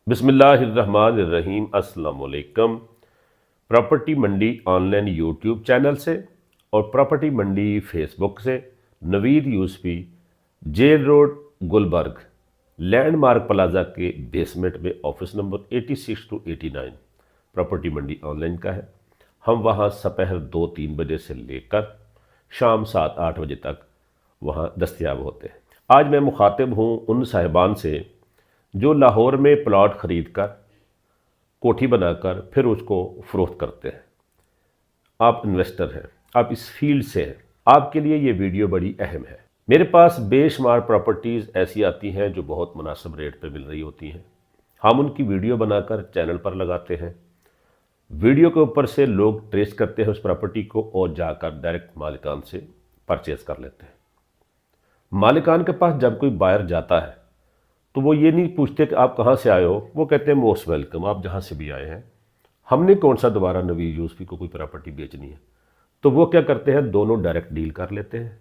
बिस्मिल्लाहिर्रहमानिर्रहीम। अस्सलाम वालेकुम। Property Mandi online YouTube channel से और प्रॉपर्टी मंडी फेसबुक से Naveed Yousafi, Jail Road, Gulberg, Landmark Plaza के बेसमेंट में office number 86 to 89 property Mandi online का है। हम वहाँ दोपहर 2-3 बजे से लेकर शाम 7-8 बजे तक वहाँ दस्तयाब होते हैं। आज मैं मुखातिब हूँ उन साहिबान से जो लाहौर में प्लॉट ख़रीद कर कोठी बनाकर फिर उसको फ़रोख्त करते हैं। आप इन्वेस्टर हैं, आप इस फील्ड से हैं, आपके लिए ये वीडियो बड़ी अहम है। मेरे पास बेशुमार प्रॉपर्टीज़ ऐसी आती हैं जो बहुत मुनासिब रेट पे मिल रही होती हैं। हम उनकी वीडियो बनाकर चैनल पर लगाते हैं। वीडियो के ऊपर से लोग ट्रेस करते हैं उस प्रॉपर्टी को और जाकर डायरेक्ट मालिकान से परचेज़ कर लेते हैं। मालिकान के पास जब कोई बायर जाता है तो वो ये नहीं पूछते कि आप कहाँ से आए हो, वो कहते हैं मोस्ट वेलकम, आप जहाँ से भी आए हैं। हमने कौन सा दोबारा नवीद यूसफी को कोई प्रॉपर्टी बेचनी है, तो वो क्या करते हैं, दोनों डायरेक्ट डील कर लेते हैं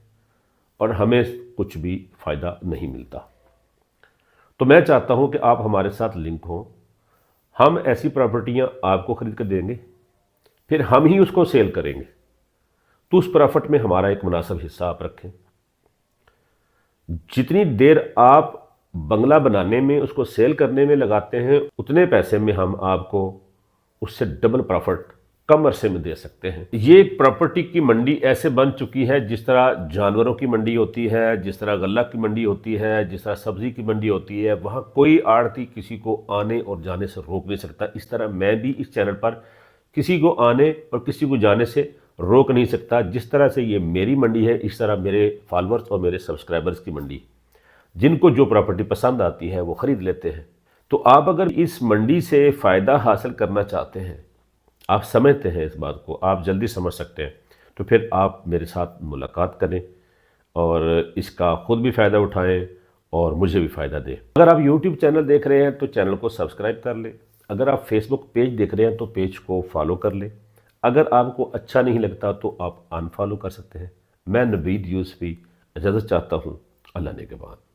और हमें कुछ भी फ़ायदा नहीं मिलता। तो मैं चाहता हूँ कि आप हमारे साथ लिंक हों। हम ऐसी प्रॉपर्टियाँ आपको ख़रीद कर देंगे, फिर हम ही उसको सेल करेंगे, तो उस प्रॉफिट में हमारा एक मुनासिब हिस्सा आप रखें। जितनी देर आप बंगला बनाने में, उसको सेल करने में लगाते हैं, उतने पैसे में हम आपको उससे डबल प्रॉफिट कम अरसे में दे सकते हैं। ये एक प्रॉपर्टी की मंडी ऐसे बन चुकी है जिस तरह जानवरों की मंडी होती है, जिस तरह गल्ला की मंडी होती है, जिस तरह सब्जी की मंडी होती है। वहाँ कोई आड़ती किसी को आने और जाने से रोक नहीं सकता। इस तरह मैं भी इस चैनल पर किसी को आने और किसी को जाने से रोक नहीं सकता। जिस तरह से ये मेरी मंडी है, इस तरह मेरे फॉलोअर्स और मेरे सब्सक्राइबर्स की मंडी, जिनको जो प्रॉपर्टी पसंद आती है वो ख़रीद लेते हैं। तो आप अगर इस मंडी से फ़ायदा हासिल करना चाहते हैं, आप समझते हैं इस बात को, आप जल्दी समझ सकते हैं, तो फिर आप मेरे साथ मुलाकात करें और इसका ख़ुद भी फ़ायदा उठाएं और मुझे भी फ़ायदा दें। अगर आप यूट्यूब चैनल देख रहे हैं तो चैनल को सब्सक्राइब कर लें। अगर आप फेसबुक पेज देख रहे हैं तो पेज को फॉलो कर लें। अगर आपको अच्छा नहीं लगता तो आप अनफॉलो कर सकते हैं। मैं नवीद यूसफी इजाज़त चाहता हूँ। अल्लाह ने के बाद।